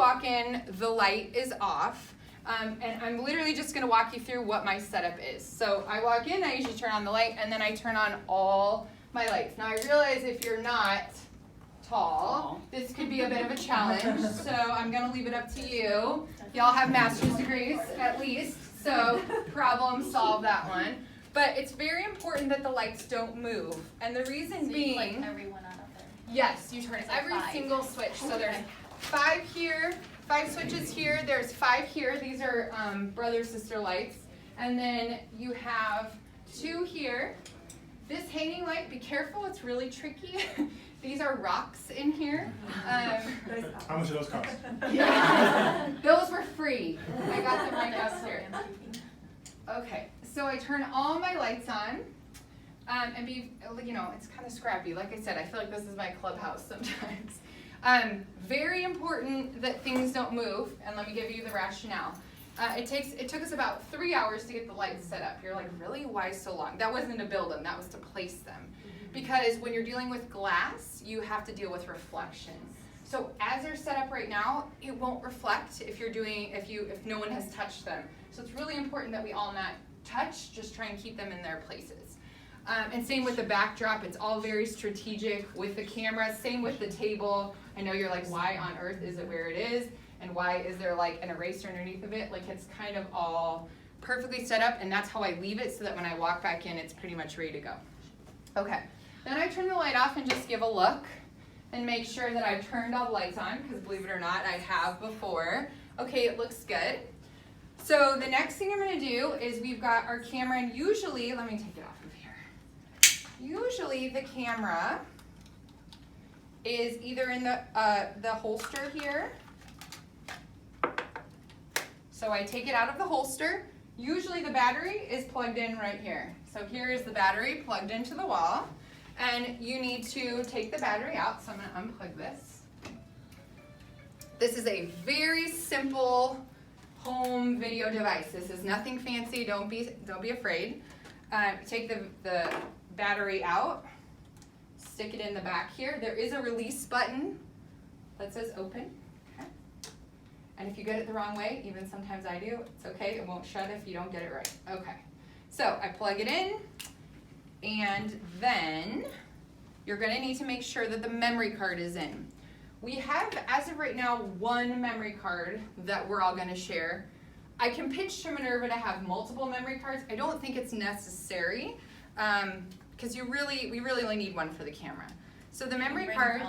walk in, the light is off. And I'm literally just going to walk you through what my setup is. So I walk in, I usually turn on the light, and then I turn on all my lights. Now I realize if you're not tall, this could be a bit of a challenge, so I'm going to leave it up to you. Y'all have master's degrees at least, so problem solve that one. But it's very important that the lights don't move, and the reason being, like everyone out of there. Yes, you turn every single switch. So there's 5 here, 5 switches here, there's 5 here. These are brother-sister lights. And then you have 2 here. This hanging light, be careful, it's really tricky. These are rocks in here. How much do those cost? Those were free. I got them right downstairs. Okay, so I turn all my lights on. And it's kind of scrappy. Like I said, I feel like this is my clubhouse sometimes. Very important that things don't move, and let me give you the rationale. It took us about 3 hours to get the lights set up. You're like, really? Why so long? That wasn't to build them, that was to place them. Because when you're dealing with glass, you have to deal with reflection. So as they're set up right now, it won't reflect if no one has touched them. So it's really important that we all not touch, just try and keep them in their places. And same with the backdrop, it's all very strategic with the camera, same with the table. I know you're like, why on earth is it where it is? And why is there like an eraser underneath of it? Like it's kind of all perfectly set up, and that's how I leave it so that when I walk back in, it's pretty much ready to go. Okay, then I turn the light off and just give a look and make sure that I've turned all the lights on, because believe it or not, I have before. Okay, it looks good. So the next thing I'm gonna do is we've got our camera, and usually, let me take it off of here. Usually the camera is either in the holster here. So I take it out of the holster. Usually the battery is plugged in right here. So here is the battery plugged into the wall. And you need to take the battery out. So I'm gonna unplug this. This is a very simple home video device. This is nothing fancy, don't be afraid. Take the battery out, stick it in the back here. There is a release button that says open. And if you get it the wrong way, even sometimes I do, it's okay, it won't shut if you don't get it right. Okay, so I plug it in, and then you're gonna need to make sure that the memory card is in. We have, as of right now, 1 memory card that we're all gonna share. I can pitch to Minerva to have multiple memory cards. I don't think it's necessary, because we really only need 1 for the camera. So the memory card,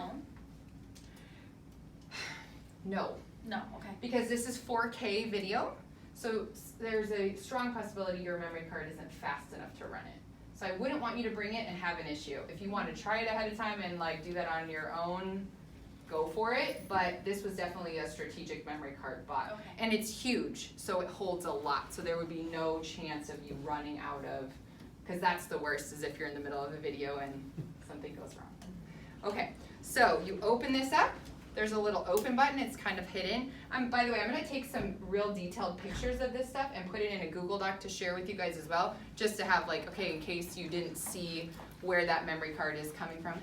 no. No, okay. Because this is 4K video, so there's a strong possibility your memory card isn't fast enough to run it. So I wouldn't want you to bring it and have an issue. If you want to try it ahead of time and like do that on your own, go for it. But this was definitely a strategic memory card bought. Okay. And it's huge, so it holds a lot. So there would be no chance of you running out of, because that's the worst, is if you're in the middle of a video and something goes wrong. Okay, so you open this up. There's a little open button, it's kind of hidden. By the way, I'm gonna take some real detailed pictures of this stuff and put it in a Google Doc to share with you guys as well, just to have like, okay, in case you didn't see where that memory card is coming from.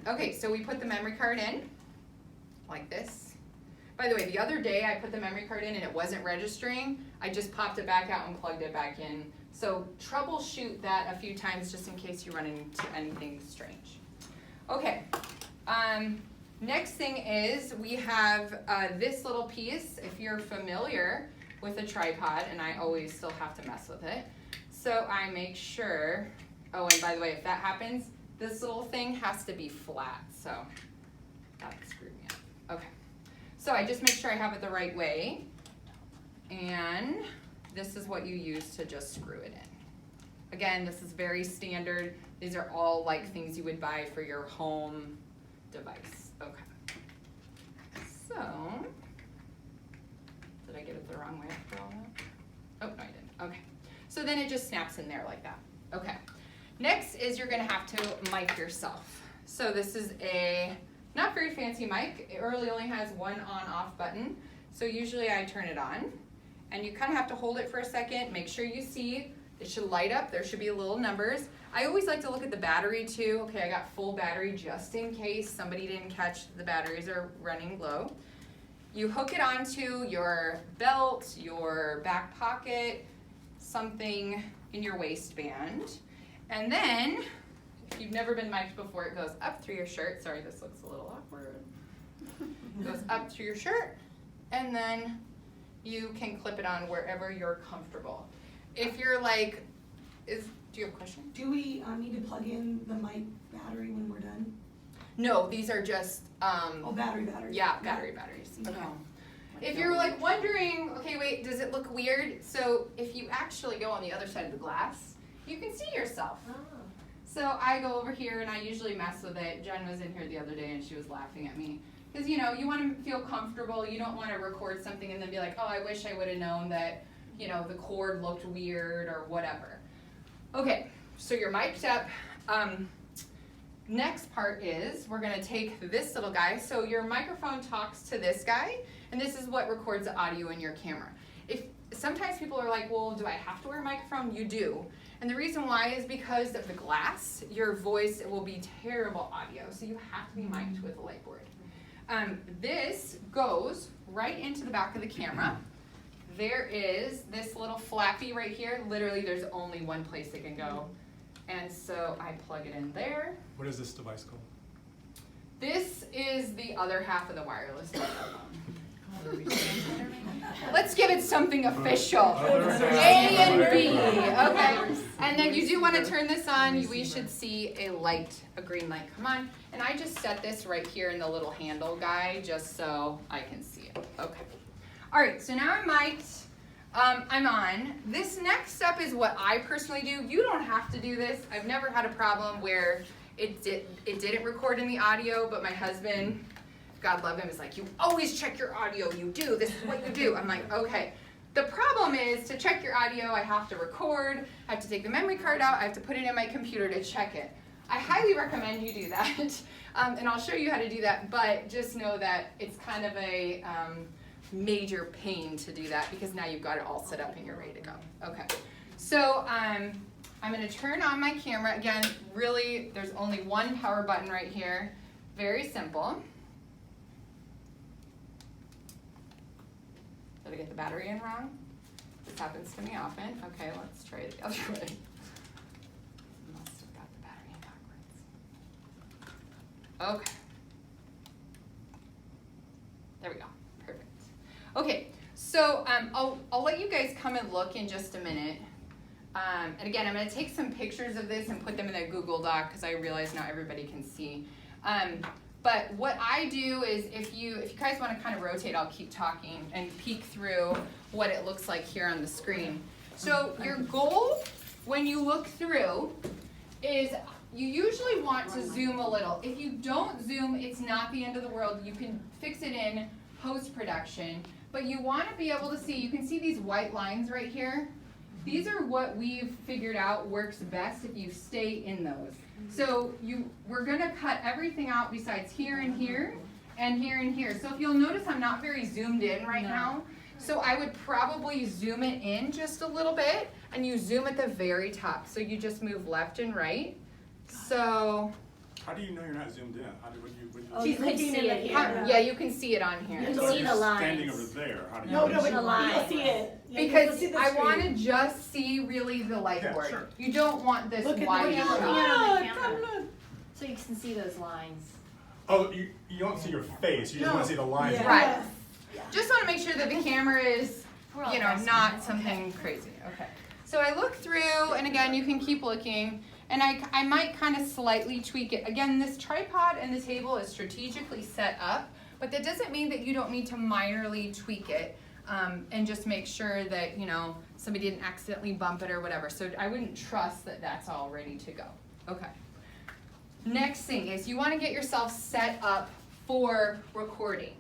Okay, so we put the memory card in, like this. By the way, the other day I put the memory card in and it wasn't registering. I just popped it back out and plugged it back in. So troubleshoot that a few times just in case you run into anything strange. Okay. Next thing is we have this little piece, if you're familiar with a tripod, and I always still have to mess with it. So I make sure, oh, and by the way, if that happens, this little thing has to be flat, so that screwed me up. Okay, so I just make sure I have it the right way, and this is what you use to just screw it in. Again, this is very standard. These are all like things you would buy for your home device. Okay, so, did I get it the wrong way after all that? Oh, no I didn't, okay. So then it just snaps in there like that. Okay, next is you're gonna have to mic yourself. So this is a not very fancy mic. It really only has 1 on-off button. So usually I turn it on, and you kind of have to hold it for a second, make sure you see, it should light up, there should be little numbers. I always like to look at the battery too. Okay, I got full battery just in case somebody didn't catch the batteries are running low. you hook it onto your belt, your back pocket, something in your waistband. And then, if you've never been mic'd before, it goes up through your shirt. Sorry, this looks a little awkward. It goes up through your shirt, and then you can clip it on wherever you're comfortable. If you're like, do you have a question? Do we need to plug in the mic battery when we're done? No, these are just, Batteries. yeah, batteries. Okay. Oh. If you're like wondering, okay, wait, does it look weird? So if you actually go on the other side of the glass, you can see yourself. So I go over here and I usually mess with it. Jen was in here the other day and she was laughing at me. Because, you know, you want to feel comfortable. You don't want to record something and then be like, oh, I wish I would have known that, you know, the cord looked weird or whatever. Okay, so you're mic'd up. Next part is we're going to take this little guy. So your microphone talks to this guy, and this is what records the audio in your camera. Sometimes people are like, well, do I have to wear a microphone? You do. And the reason why is because of the glass. Your voice will be terrible audio, so you have to be mic'd with a light board. This goes right into the back of the camera. There is this little flappy right here. Literally, there's only one place it can go. And so I plug it in there. What is this device called? This is the other half of the wireless microphone. Let's give it something official. A and B, okay? And then you do want to turn this on. We should see a green light come on. And I just set this right here in the little handle guy just so I can see it. Okay. All right, so now I'm mic'd. I'm on. This next step is what I personally do. You don't have to do this. I've never had a problem where it didn't record in the audio, but my husband, God love him, is like, you always check your audio. You do. This is what you do. I'm like, okay. The problem is to check your audio, I have to record. I have to take the memory card out. I have to put it in my computer to check it. I highly recommend you do that, and I'll show you how to do that, but just know that it's kind of a major pain to do that because now you've got it all set up and you're ready to go. Okay, so I'm going to turn on my camera. Again, really, there's only one power button right here. Very simple. Did I get the battery in wrong? This happens to me often. Okay, let's try it the other way. Must have got the battery in backwards. Okay. There we go. Perfect. Okay, so I'll let you guys come and look in just a minute. And again, I'm going to take some pictures of this and put them in a Google Doc because I realize not everybody can see. But what I do is if you guys want to kind of rotate, I'll keep talking and peek through what it looks like here on the screen. So your goal when you look through is you usually want to zoom a little. If you don't zoom, it's not the end of the world. You can fix it in post-production. But you want to be able to see, you can see these white lines right here. These are what we've figured out works best if you stay in those. So we're going to cut everything out besides here and here and here and here. So if you'll notice, I'm not very zoomed in right now. So I would probably zoom it in just a little bit, and you zoom at the very top. So you just move left and right. So How do you know you're not zoomed in? How do you? Oh, you can see it here. yeah, you can see it on here. You can So if see you're the standing lines. over there. How do you? No, know but the you'll line. see it. Yeah, you'll Because see the I screen. want to just see really the light Yeah, board. sure. You don't want this Look at wide the shot. on the camera. camera. Come on. So you can see those lines. Oh, you don't see your face. You just No. want to see the lines. Yeah. Right. Yeah. Just want to make sure that the camera is, We're all you know, guessing. not something crazy. Okay. So I look through, and again, you can keep looking, and I might kind of slightly tweak it. Again, this tripod and the table is strategically set up, but that doesn't mean that you don't need to minorly tweak it and just make sure that, you know, somebody didn't accidentally bump it or whatever. So I wouldn't trust that that's all ready to go. Okay. Next thing is you want to get yourself set up for recording.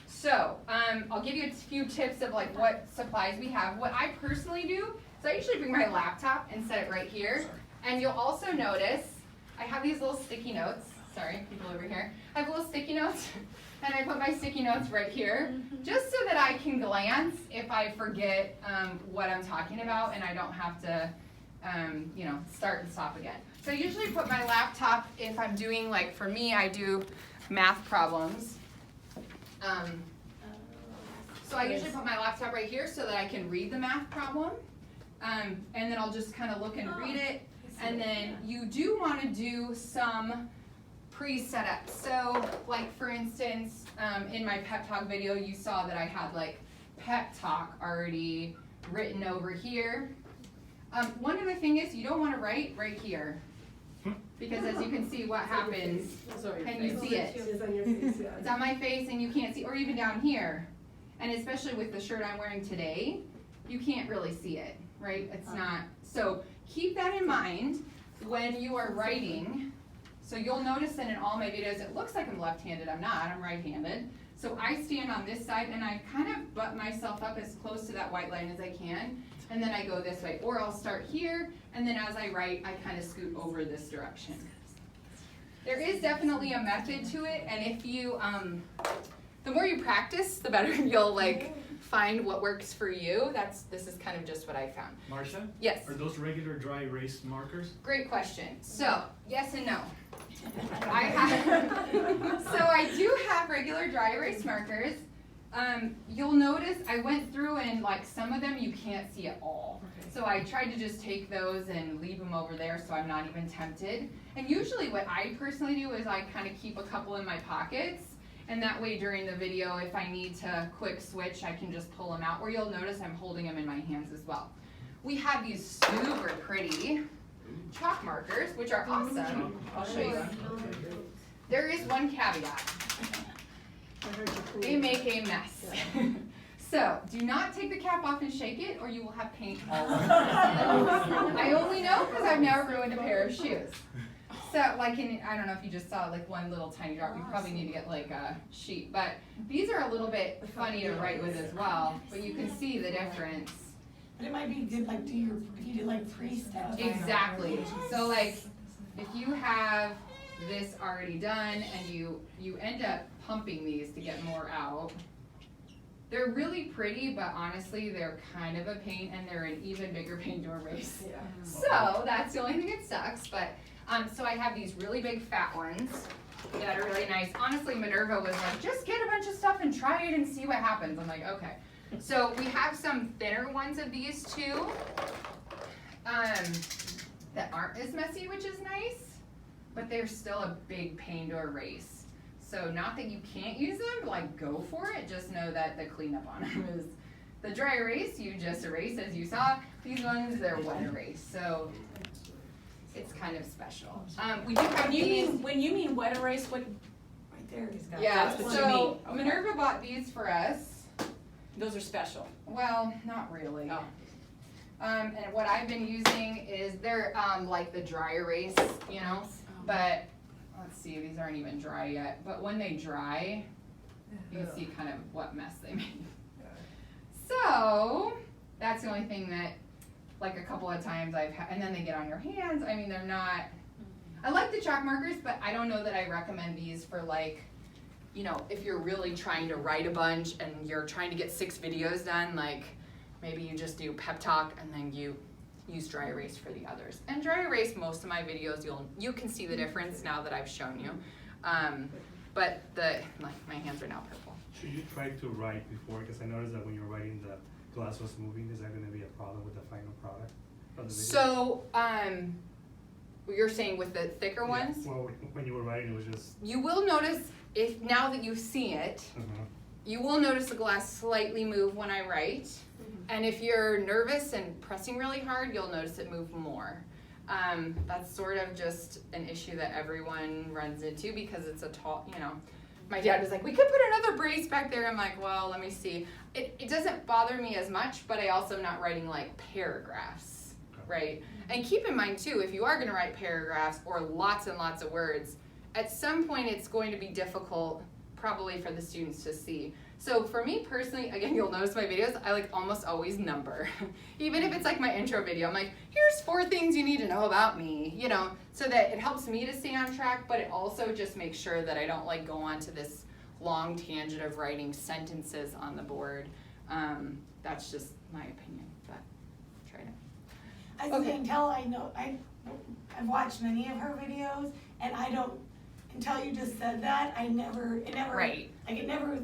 So I'll give you a few tips of like what supplies we have. What I personally do is I usually bring my laptop and set it right here. And you'll also notice I have these little sticky notes. Sorry, people over here. I have little sticky notes, and I put my sticky notes right here, just so that I can glance if I forget what I'm talking about, and I don't have to, you know, start and stop again. So I usually put my laptop if I'm doing, like for me, I do math problems. I usually put my laptop right here so that I can read the math problem. And then I'll just kind of look and read it. And then you do want to do some pre-setup. So like for instance, in my pep talk video, you saw that I had like pep talk already written over here. One other thing is you don't want to write right here. Because as you can see what happens, and you see it. It's on your face, yeah. It's on my face and you can't see, or even down here. And especially with the shirt I'm wearing today, you can't really see it, right? It's not, so keep that in mind when you are writing. So you'll notice that in all my videos, it looks like I'm left-handed, I'm not, I'm right-handed. So I stand on this side and I kind of butt myself up as close to that white line as I can. And then I go this way, or I'll start here, and then as I write, I kind of scoot over this direction. There is definitely a method to it, and if you, the more you practice, the better you'll like find what works for you. This is kind of just what I found. Marcia? Yes, Are those regular dry erase markers? great question. So, yes and no. So I do have regular dry erase markers. You'll notice I went through and like some of them you can't see at all. So I tried to just take those and leave them over there so I'm not even tempted. And usually what I personally do is I kind of keep a couple in my pockets. And that way during the video, if I need to quick switch, I can just pull them out. Or you'll notice I'm holding them in my hands as well. We have these super pretty chalk markers, which are awesome. I'll show you them. There is one caveat. They make a mess. So, do not take the cap off and shake it or you will have paint all over it. I only know because I've never ruined a pair of shoes. So, like I don't know if you just saw like one little tiny drop, you probably need to get like a sheet. But these are a little bit funny to write with as well, but you can see the difference. But it might be good, like, if you do like pre-stuff. Exactly. So like, if you have this already done and you end up pumping these to get more out, they're really pretty, but honestly, they're kind of a pain and they're an even bigger pain to erase. Yeah. So that's the only thing that sucks, but, so I have these really big fat ones that are really nice. Honestly, Minerva was like, just get a bunch of stuff and try it and see what happens. I'm like, okay. So we have some thinner ones of these too, that aren't as messy, which is nice, but they're still a big pain to erase. So not that you can't use them, like go for it, just know that the cleanup on them is the dry erase, you just erase as you saw. These ones, they're wet erase, so it's kind of special. We do have these. When you mean wet erase, what? Right there. Yeah, That's what you so mean. Okay. Minerva bought these for us. Those are special. Well, not really. Oh. And what I've been using is they're like the dry erase, you know, but let's see, these aren't even dry yet. But when they dry, you can see kind of what mess they made. So that's the only thing that, like a couple of times I've had, and then they get on your hands. I mean, they're not. I like the chalk markers, but I don't know that I recommend these for like, you know, if you're really trying to write a bunch and you're trying to get 6 videos done, like maybe you just do pep talk and then you use dry erase for the others. And dry erase most of my videos, you can see the difference now that I've shown you. But my hands are now purple. Should you try to write before? Because I noticed that when you're writing, the glass was moving. Is that going to be a problem with the final product of the video? So, you're saying with the thicker ones? Yeah. Well, when you were writing, it was just. You will notice, if now that you see it, you will notice the glass slightly move when I write. And if you're nervous and pressing really hard, you'll notice it move more. That's sort of just an issue that everyone runs into because it's a tall, you know. My dad was like, we could put another brace back there. I'm like, well, let me see. It doesn't bother me as much, but I also am not writing like paragraphs, right? And keep in mind too, if you are gonna write paragraphs or lots and lots of words, at some point it's going to be difficult probably for the students to see. So for me personally, again, you'll notice my videos, I like almost always number. Even if it's like my intro video, I'm like, here's 4 things you need to know about me, you know, so that it helps me to stay on track, but it also just makes sure that I don't like go on to this long tangent of writing sentences on the board. That's just my opinion, but try to. As you can tell, I know, I've watched many of her videos, and I don't, until you just said that, it never, Right. like it never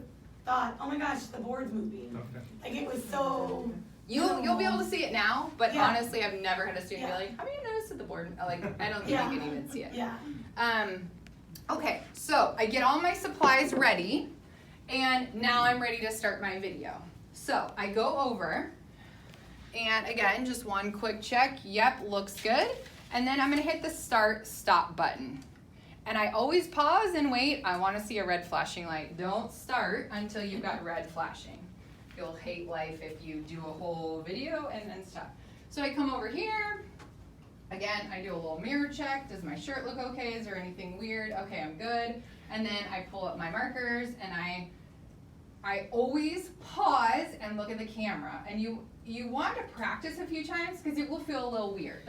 thought, oh my gosh, the board's moving. Okay. Like it was so, You'll be able to see it now, but Yeah. honestly, I've never had a student Yeah. be like, have you noticed at the board? Like, I don't think Yeah. you can even see it. yeah. Okay, so I get all my supplies ready, and now I'm ready to start my video. So I go over, and again, just one quick check. Yep, looks good. And then I'm gonna hit the stop button. And I always pause and wait. I wanna see a red flashing light. Don't start until you've got red flashing. You'll hate life if you do a whole video and then stop. So I come over here. Again, I do a little mirror check. Does my shirt look okay? Is there anything weird? Okay, I'm good. And then I pull up my markers and I always pause and look at the camera. And you want to practice a few times because it will feel a little weird.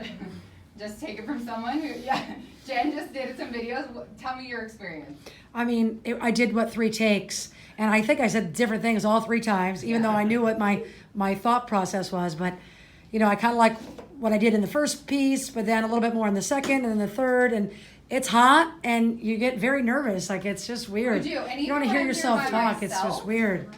Just take it from someone who, yeah, Jen just did some videos. Tell me your experience. I mean, I did 3 takes, and I think I said different things all 3 times, even though I knew what my thought process was. But, you know, I kind of like what I did in the first piece, but then a little bit more in the second and then the third. And it's hot, and you get very nervous. Like, it's just weird. You do, and You even don't want to when hear I'm here yourself by talk. It's myself- just weird.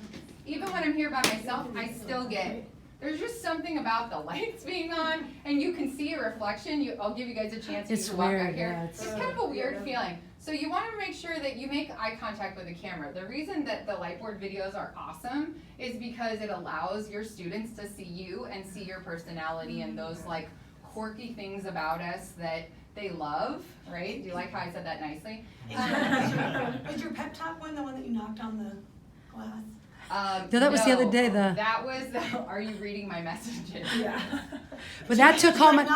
Even when I'm here by myself, I still get, there's just something about the lights being on and you can see a reflection. I'll give you guys a chance It's to walk weird, back here. yeah, It's kind of a weird feeling. So you want to make sure that you make eye contact with the camera. The reason that the Lightboard videos are awesome is because it allows your students to see you and see your personality and those like quirky things about us that they love, right? Do you like how I said that nicely? Is your pep talk one the one that you knocked on the glass? No, that was the other day, That was are you reading my messages? Yeah. But that took all my...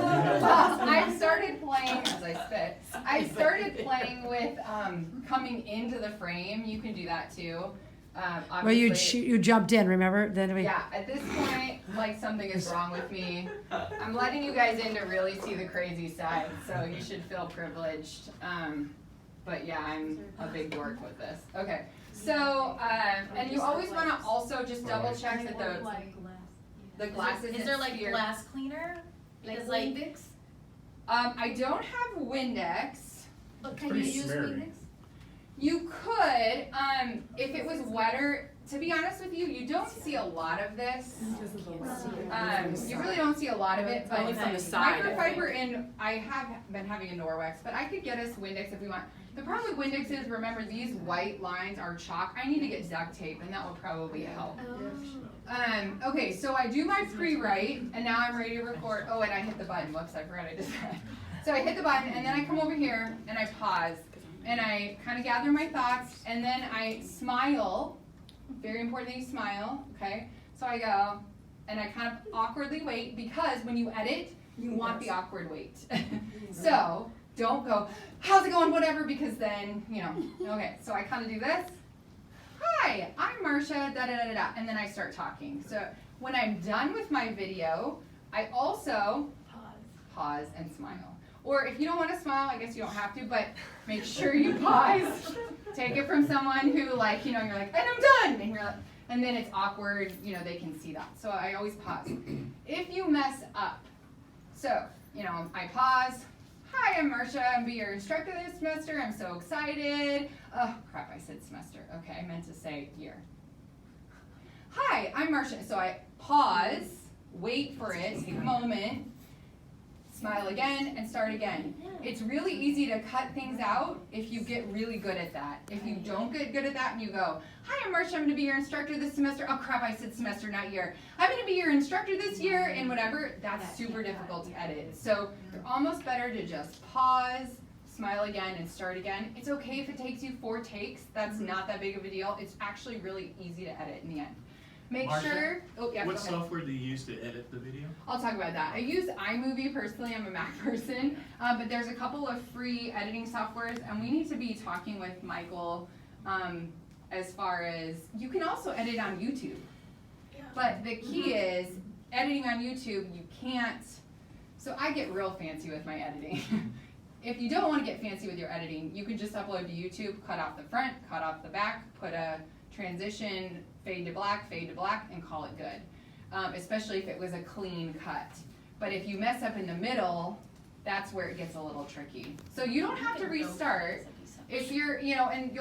I started playing, as I spit, I started playing with coming into the frame. You can do that too. Where you Obviously- you jumped in, remember? Then we... Yeah, at this point, like something is wrong with me. I'm letting you guys in to really see the crazy side, so you should feel privileged. But yeah, I'm a big dork with this. Okay, so, and you always want to also just double check that the glass isn't Is there like sphere- glass cleaner? Because like, I don't have Windex. but can you use Windex? You could, if it was wetter. To be honest with you, you don't see a lot of this. You really don't see a lot of it, but Only from the side, I microfiber and I have been having a Norwex, but I could get us Windex if we want. The problem with Windex is, remember, these white lines are chalk. I need to get duct tape, and that will probably help. Okay, so I do my pre-write, and now I'm ready to record. Oh, and I hit the button. Whoops, I forgot I just said. So I hit the button, and then I come over here, and I pause, and I kind of gather my thoughts, and then I smile. Very important that you smile, okay? So I go, and I kind of awkwardly wait, because when you edit, you want the awkward wait. So don't go, how's it going, whatever, because then, you know, okay. So I kind of do this. Hi, I'm Marcia, da-da-da-da-da, and then I start talking. So when I'm done with my video, I also pause and smile. Or if you don't want to smile, I guess you don't have to, but make sure you pause. Take it from someone who, like, you know, you're like, and I'm done, and you're like, and then it's awkward, you know, they can see that. So I always pause. If you mess up, so, you know, I pause. Hi, I'm Marcia. I'm be your instructor this semester. I'm so excited. Oh, crap, I said semester. Okay, I meant to say year. Hi, I'm Marcia. So I pause, wait for it, take a moment, smile again, and start again. It's really easy to cut things out if you get really good at that. If you don't get good at that and you go, hi, I'm Marcia, I'm gonna be your instructor this semester. Oh crap, I said semester, not year. I'm gonna be your instructor this year and whatever, that's super difficult to edit. So you're almost better to just pause, smile again, and start again. It's okay if it takes you 4 takes. That's not that big of a deal. It's actually really easy to edit in the end. Make Marcia, sure, oh yeah, What go ahead. software do you use to edit the video? I'll talk about that. I use iMovie personally. I'm a Mac person, but there's a couple of free editing softwares, and we need to be talking with Michael as far as you can also edit on YouTube. But the key is editing on YouTube. You can't. So I get real fancy with my editing. If you don't want to get fancy with your editing, you can just upload to YouTube, cut off the front, cut off the back, put a transition, fade to black, and call it good. Especially if it was a clean cut. But if you mess up in the middle, that's where it gets a little tricky. So you don't have to restart. If you're, you know, and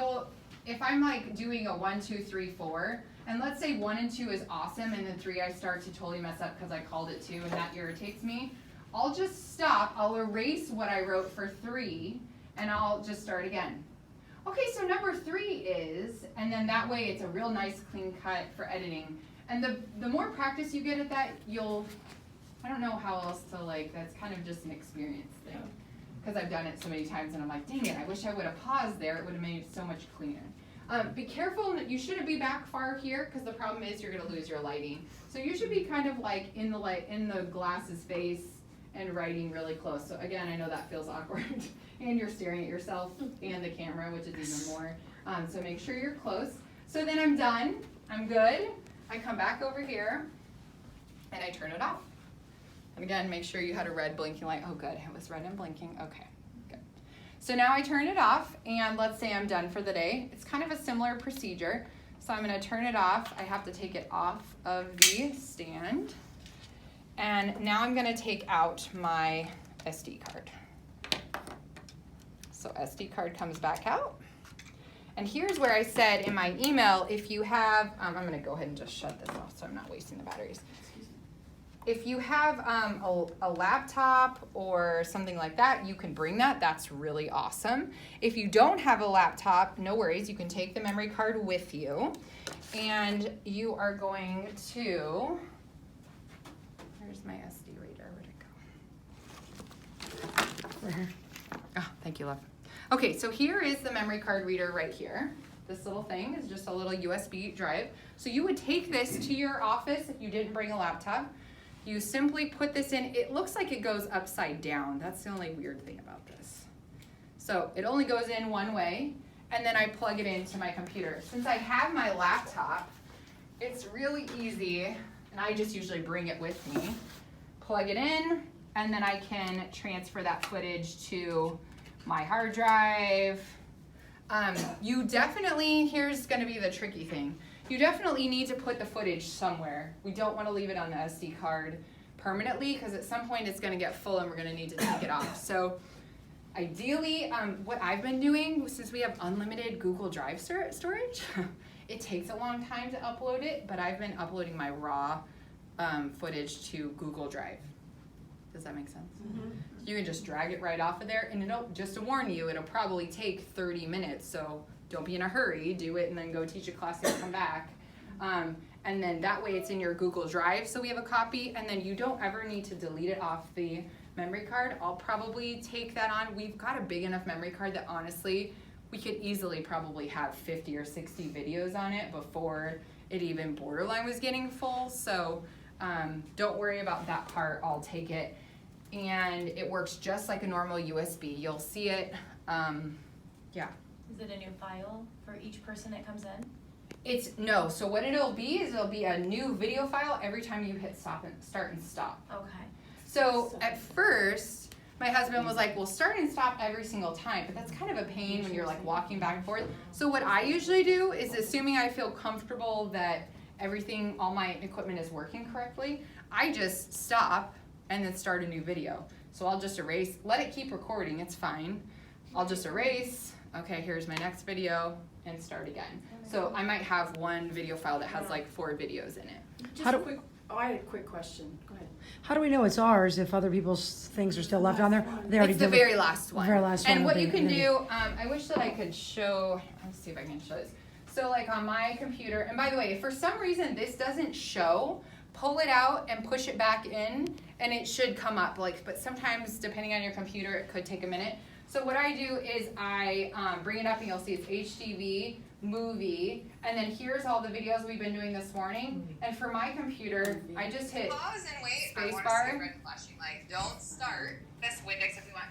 if I'm like doing a 1, 2, 3, 4, and let's say 1 and 2 is awesome, and then 3 I start to totally mess up because I called it 2 and that irritates me, I'll just stop, I'll erase what I wrote for 3, and I'll just start again. Okay, so number 3 is, and then that way it's a real nice clean cut for editing. And the more practice you get at that, I don't know how else to like, that's kind of just an experience thing. Because I've done it so many times and I'm like, dang it, I wish I would have paused there, it would have made it so much cleaner. Be careful, you shouldn't be back far here because the problem is you're gonna lose your lighting. So you should be kind of like in the glass's face and writing really close. So again, I know that feels awkward. And you're staring at yourself and the camera, which is even more. So make sure you're close. So then I'm done, I'm good. I come back over here and I turn it off. And again, make sure you had a red blinking light. Oh good, it was red and blinking, okay, good. So now I turn it off and let's say I'm done for the day. It's kind of a similar procedure. So I'm gonna turn it off. I have to take it off of the stand. And now I'm gonna take out my SD card. So SD card comes back out. And here's where I said in my email, if you have, I'm gonna go ahead and just shut this off so I'm not wasting the batteries. If you have a laptop or something like that, you can bring that. That's really awesome. If you don't have a laptop, no worries. You can take the memory card with you. And you are going to, where's my SD reader? Where'd it go? Right here. Oh, thank you, love. Okay, so here is the memory card reader right here. This little thing is just a little USB drive. So you would take this to your office if you didn't bring a laptop. You simply put this in. It looks like it goes upside down. That's the only weird thing about this. So it only goes in one way, and then I plug it into my computer. Since I have my laptop, it's really easy, and I just usually bring it with me. Plug it in, and then I can transfer that footage to my hard drive. You definitely, here's gonna be the tricky thing. You definitely need to put the footage somewhere. We don't want to leave it on the SD card permanently because at some point it's going to get full and we're going to need to take it off. So ideally, what I've been doing, since we have unlimited Google Drive storage, it takes a long time to upload it, but I've been uploading my raw footage to Google Drive. Does that make sense? Mm-hmm. You can just drag it right off of there, and it'll, just to warn you, it'll probably take 30 minutes, so don't be in a hurry, do it and then go teach a class and come back. And then that way it's in your Google Drive, so we have a copy, and then you don't ever need to delete it off the memory card. I'll probably take that on. We've got a big enough memory card that honestly, we could easily probably have 50 or 60 videos on it before it even borderline was getting full, so don't worry about that part, I'll take it. And it works just like a normal USB. You'll see it, yeah. Is it a new file for each person that comes in? No, so what it'll be is it'll be a new video file every time you hit start and stop. Okay. So at first, my husband was like, well, start and stop every single time, but that's kind of a pain when you're like walking back and forth. So what I usually do is, assuming I feel comfortable that everything, all my equipment is working correctly, I just stop and then start a new video. So I'll just erase, let it keep recording, it's fine. I'll just erase, okay, here's my next video, and start again. So I might have one video file that has like 4 videos in it. Just a quick, I had a quick question. Go ahead. How do we know it's ours if other people's things are still left on there? They already It's the did it. very last one. very last and one what will you be- can then- do, I wish that I could show, let's see if I can show this. So like on my computer, and by the way, if for some reason this doesn't show, pull it out and push it back in, and it should come up. But sometimes depending on your computer, it could take a minute. So what I do is I bring it up and you'll see it's HDV, movie, and then here's all the videos we've been doing this morning. And for my computer, I just hit pause and wait. I space want to bar. see the red flashing light. Don't start. This Windex if you want.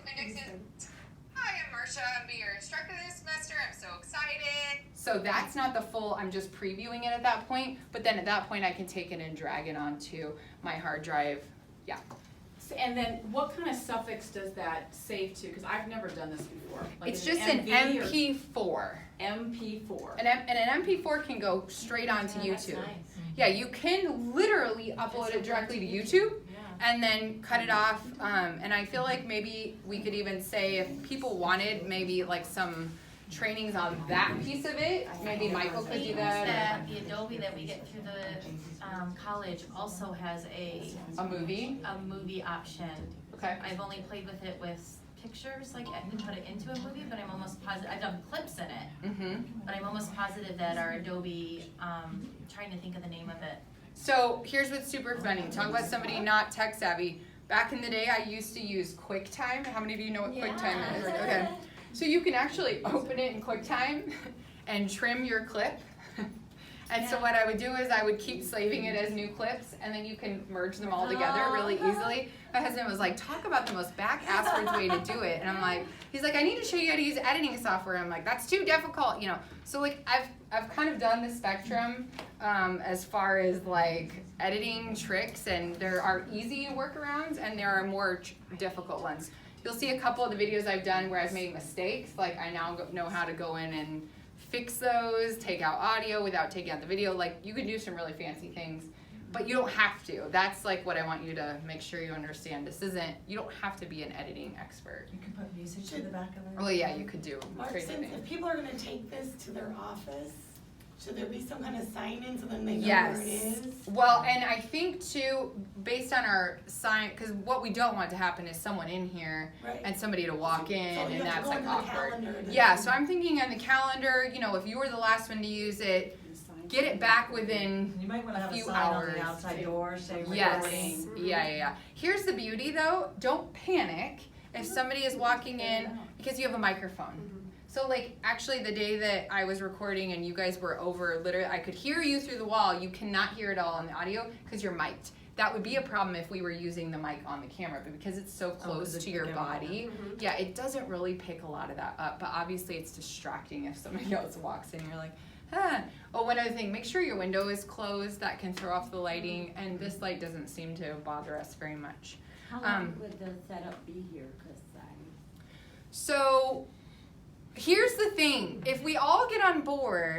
Windex is. Hi, I'm Marsha. I'll be your instructor this semester. I'm so excited. So that's not the full, I'm just previewing it at that point, but then at that point I can take it and drag it onto my hard drive. Yeah. And then what kind of suffix does that save to? Because I've never done this before. Like, It's is it just an MV or MP4. MP4. And an MP4 can go straight onto YouTube. Yeah, you can literally upload it directly to YouTube and then cut it off. And I feel like maybe we could even say if people wanted maybe like some trainings on that piece of it. Maybe Michael could do Things that. the Adobe that we get through the college also has a A movie. option. Okay. I've only played with it with pictures, like I can put it into a movie, but I'm almost positive, I've done clips in it, Mm-hmm. but I'm almost positive that our Adobe, trying to think of the name of it. So here's what's super funny. Talk about somebody not tech savvy. Back in the day, I used to use QuickTime. How many of you know what QuickTime is? Okay. So you can actually open it in QuickTime and trim your clip. And so what I would do is I would keep saving it as new clips, and then you can merge them all together really easily. My husband was like, talk about the most back-asswards way to do it. And I'm like, he's like, I need to show you how to use editing software. I'm like, that's too difficult, you know. So like I've kind of done the spectrum as far as like editing tricks, and there are easy workarounds and there are more difficult ones. You'll see a couple of the videos I've done where I've made mistakes. Like I now know how to go in and fix those, take out audio without taking out the video. Like you can do some really fancy things, but you don't have to. That's like what I want you to make sure you understand. This isn't, you don't have to be an editing expert. You can put music to the back of it. Well, yeah, you could do Mark, crazy since things. if people are gonna take this to their office, should there be some kind of sign-in so then they know Yes. where it is? Well, and I think too, based on our sign, because what we don't want to happen is someone in here Right. and somebody to walk in, So you and have to that's go like into the awkward. calendar to- Yeah, so I'm thinking on the calendar, you know, if you were the last one to use it, get it back within You might wanna have a few sign on hours. the outside door saying Yes, recording. yeah. Here's the beauty though, don't panic if somebody is walking in because you have a microphone. So like actually the day that I was recording and you guys were over, literally I could hear you through the wall. You cannot hear it all on the audio because you're mic'd. That would be a problem if we were using the mic on the camera, but because it's so close it's to your the camera. body, yeah, it doesn't really pick a lot of that up. But obviously it's distracting if somebody else walks in and you're like, ah. Oh, one other thing, make sure your window is closed. That can throw off the lighting, and this light doesn't seem to bother us very much. How long would the setup be here? 'Cause So here's the thing, if we all get on board